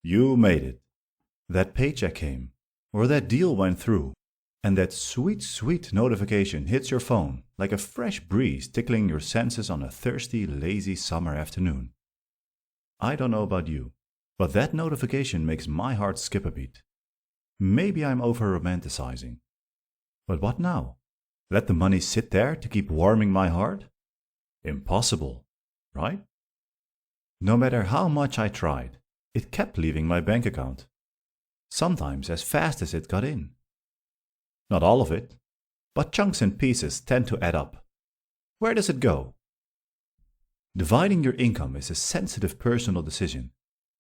You made it. That paycheck came, or that deal went through, and that sweet, sweet notification hits your phone like a fresh breeze tickling your senses on a thirsty, lazy summer afternoon. I don't know about you, but that notification makes my heart skip a beat. Maybe I'm over-romanticizing. But what now? Let the money sit there to keep warming my heart? Impossible, right? No matter how much I tried, it kept leaving my bank account. Sometimes as fast as it got in. Not all of it, but chunks and pieces tend to add up. Where does it go? Dividing your income is a sensitive personal decision,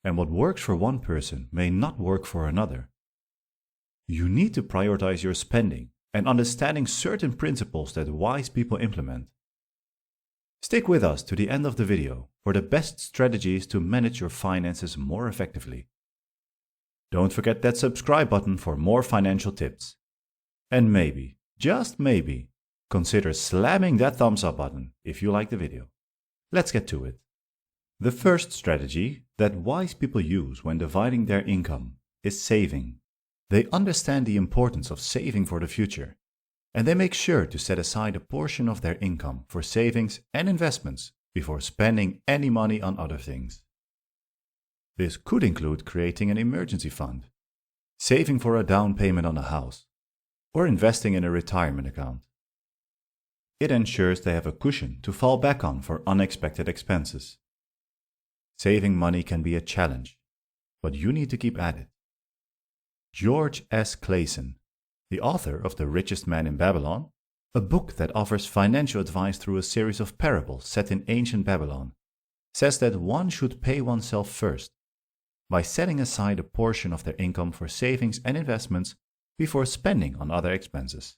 and what works for one person may not work for another. You need to prioritize your spending and understanding certain principles that wise people implement. Stick with us to the end of the video for the best strategies to manage your finances more effectively. Don't forget that subscribe button for more financial tips. And maybe, just maybe, consider slamming that thumbs up button if you like the video. Let's get to it. The first strategy that wise people use when dividing their income is saving. They understand the importance of saving for the future, and they make sure to set aside a portion of their income for savings and investments before spending any money on other things. This could include creating an emergency fund, saving for a down payment on a house, or investing in a retirement account. It ensures they have a cushion to fall back on for unexpected expenses. Saving money can be a challenge, but you need to keep at it. George S. Clason, the author of The Richest Man in Babylon, a book that offers financial advice through a series of parables set in ancient Babylon, says that one should pay oneself first by setting aside a portion of their income for savings and investments before spending on other expenses.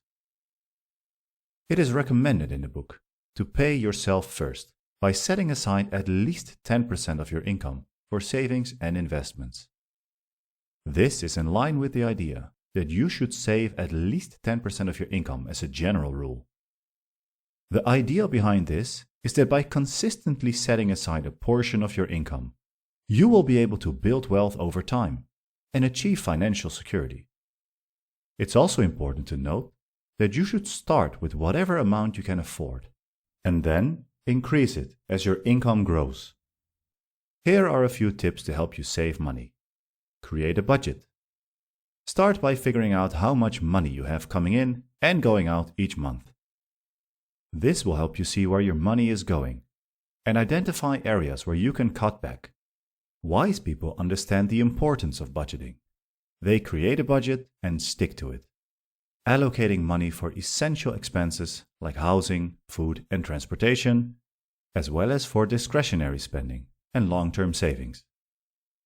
It is recommended in the book to pay yourself first by setting aside at least 10% of your income for savings and investments. This is in line with the idea that you should save at least 10% of your income as a general rule. The idea behind this is that by consistently setting aside a portion of your income, you will be able to build wealth over time and achieve financial security. It's also important to note that you should start with whatever amount you can afford, and then increase it as your income grows. Here are a few tips to help you save money. Create a budget. Start by figuring out how much money you have coming in and going out each month. This will help you see where your money is going and identify areas where you can cut back. Wise people understand the importance of budgeting. They create a budget and stick to it, allocating money for essential expenses like housing, food, and transportation, as well as for discretionary spending and long-term savings.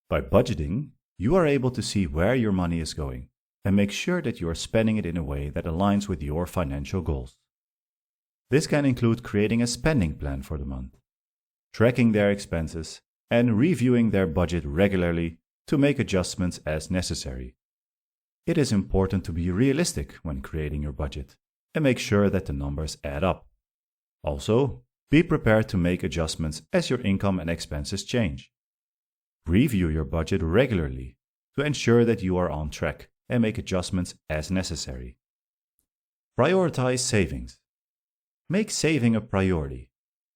By budgeting, you are able to see where your money is going and make sure that you are spending it in a way that aligns with your financial goals. This can include creating a spending plan for the month, tracking their expenses, and reviewing their budget regularly to make adjustments as necessary. It is important to be realistic when creating your budget and make sure that the numbers add up. Also, be prepared to make adjustments as your income and expenses change. Review your budget regularly to ensure that you are on track and make adjustments as necessary. Prioritize savings. Make saving a priority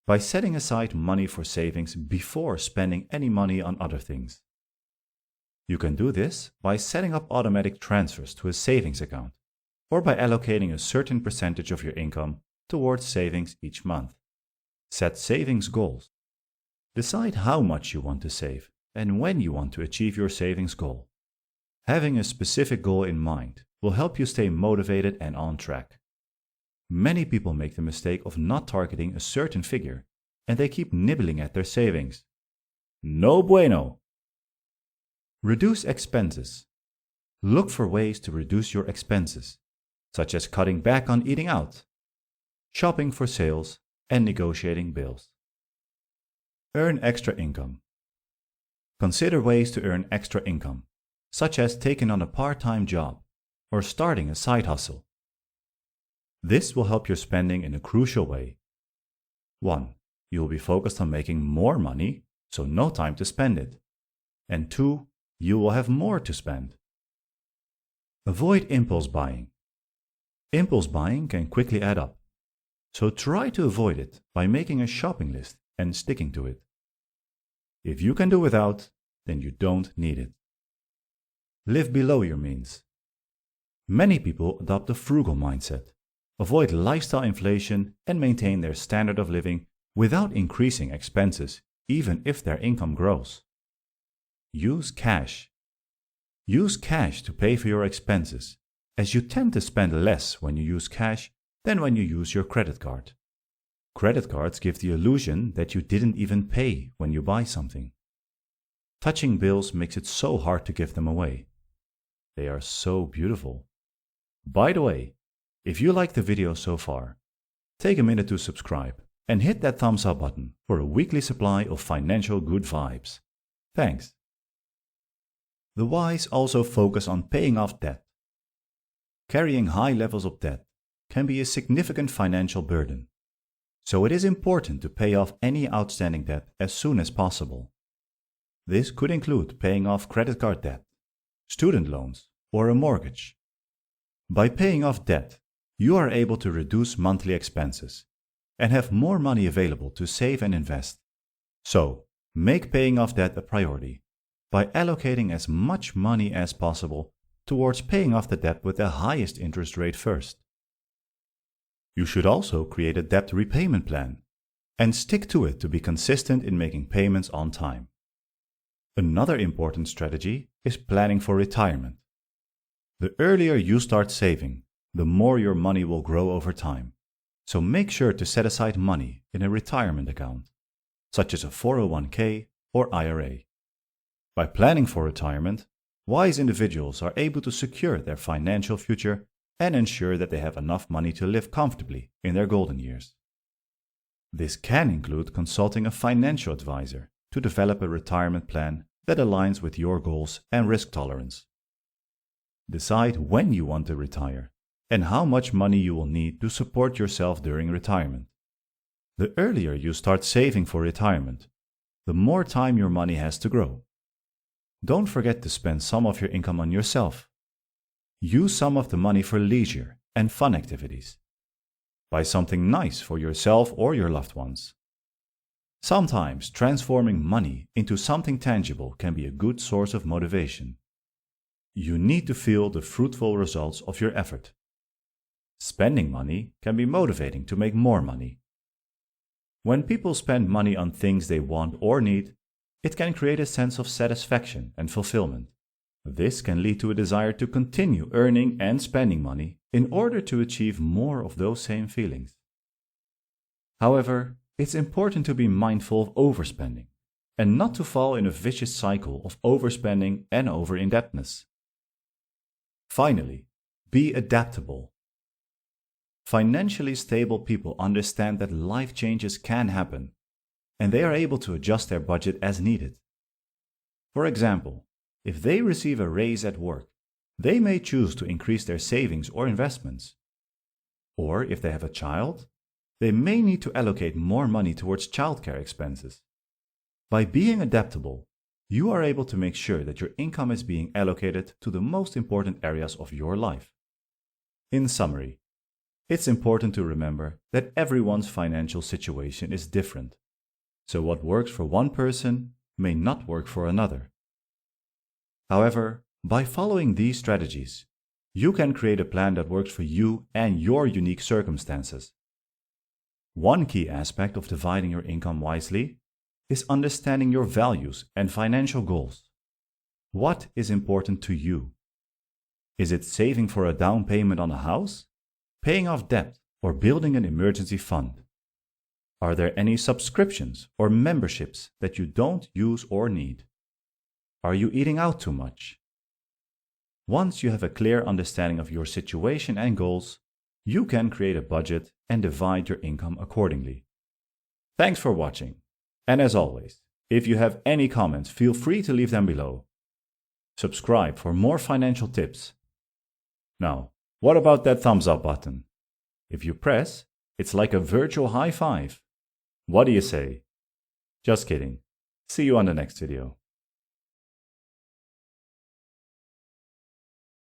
by setting aside money for savings before spending any money on other things. You can do this by setting up automatic transfers to a savings account or by allocating a certain percentage of your income towards savings each month. Set savings goals. Decide how much you want to save and when you want to achieve your savings goal. Having a specific goal in mind will help you stay motivated and on track. Many people make the mistake of not targeting a certain figure, and they keep nibbling at their savings. No bueno! Reduce expenses. Look for ways to reduce your expenses, such as cutting back on eating out, shopping for sales, and negotiating bills. Earn extra income. Consider ways to earn extra income, such as taking on a part-time job or starting a side hustle. This will help your spending in a crucial way. 1. You will be focused on making more money, so no time to spend it. And 2. you will have more to spend. Avoid impulse buying. Impulse buying can quickly add up, so try to avoid it by making a shopping list and sticking to it. If you can do without, then you don't need it. Live below your means. Many people adopt a frugal mindset, avoid lifestyle inflation, and maintain their standard of living without increasing expenses, even if their income grows. Use cash. Use cash to pay for your expenses, as you tend to spend less when you use cash than when you use your credit card. Credit cards give the illusion that you didn't even pay when you buy something. Touching bills makes it so hard to give them away. They are so beautiful. By the way, if you liked the video so far, take a minute to subscribe and hit that thumbs up button for a weekly supply of financial good vibes. Thanks. The wise also focus on paying off debt. Carrying high levels of debt can be a significant financial burden, so it is important to pay off any outstanding debt as soon as possible. This could include paying off credit card debt, student loans, or a mortgage. By paying off debt, you are able to reduce monthly expenses and have more money available to save and invest. So, make paying off debt a priority by allocating as much money as possible towards paying off the debt with the highest interest rate first. You should also create a debt repayment plan and stick to it to be consistent in making payments on time. Another important strategy is planning for retirement. The earlier you start saving, the more your money will grow over time. So make sure to set aside money in a retirement account, such as a 401k or IRA. By planning for retirement, wise individuals are able to secure their financial future and ensure that they have enough money to live comfortably in their golden years. This can include consulting a financial advisor to develop a retirement plan that aligns with your goals and risk tolerance. Decide when you want to retire and how much money you will need to support yourself during retirement. The earlier you start saving for retirement, the more time your money has to grow. Don't forget to spend some of your income on yourself. Use some of the money for leisure and fun activities. Buy something nice for yourself or your loved ones. Sometimes transforming money into something tangible can be a good source of motivation. You need to feel the fruitful results of your effort. Spending money can be motivating to make more money. When people spend money on things they want or need, it can create a sense of satisfaction and fulfillment. This can lead to a desire to continue earning and spending money in order to achieve more of those same feelings. However, it's important to be mindful of overspending and not to fall in a vicious cycle of overspending and over-indebtedness. Finally, be adaptable. Financially stable people understand that life changes can happen, and they are able to adjust their budget as needed. For example, if they receive a raise at work, they may choose to increase their savings or investments. Or if they have a child, they may need to allocate more money towards childcare expenses. By being adaptable, you are able to make sure that your income is being allocated to the most important areas of your life. In summary, it's important to remember that everyone's financial situation is different, so what works for one person may not work for another. However, by following these strategies, you can create a plan that works for you and your unique circumstances. One key aspect of dividing your income wisely is understanding your values and financial goals. What is important to you? Is it saving for a down payment on a house, paying off debt, or building an emergency fund? Are there any subscriptions or memberships that you don't use or need? Are you eating out too much? Once you have a clear understanding of your situation and goals, you can create a budget and divide your income accordingly. Thanks for watching. And as always, if you have any comments, feel free to leave them below. Subscribe for more financial tips. Now, what about that thumbs up button? If you press, it's like a virtual high five. What do you say? Just kidding. See you on the next video.